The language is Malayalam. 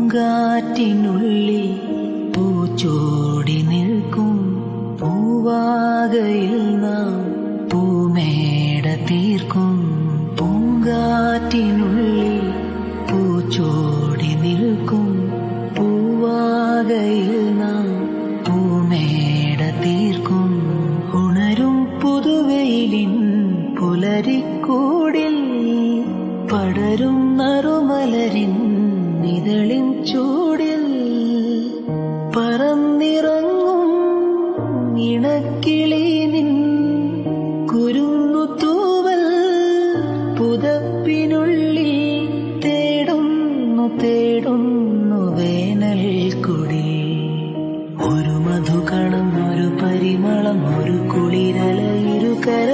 പൂങ്കാറ്റിനുള്ളിൽ പൂച്ചോടി നിൽക്കും പൂവാകയിൽ നാം പൂമേട തീർക്കും. പൂങ്കാറ്റിനുള്ളിൽ പൂച്ചോടി നിൽക്കും പൂവാകയിൽ നാം പൂമേട തീർക്കും. ഉണരും പുതുവെയിലിൻ പുലരിക്കൂടിൽ പടരും നറുമലരിൻ നിഴലിൻ ചൂടിൽ പറന്നിറങ്ങും ഇണക്കിളി നിൻ കുരുന്നു തൂവൽ പുതപ്പിനുള്ളിൽ തേടുന്നു തേടുന്നു വേനൽ കുടി. ഒരു മധുകണം, ഒരു പരിമളം, ഒരു കുളിരല ഇരുകര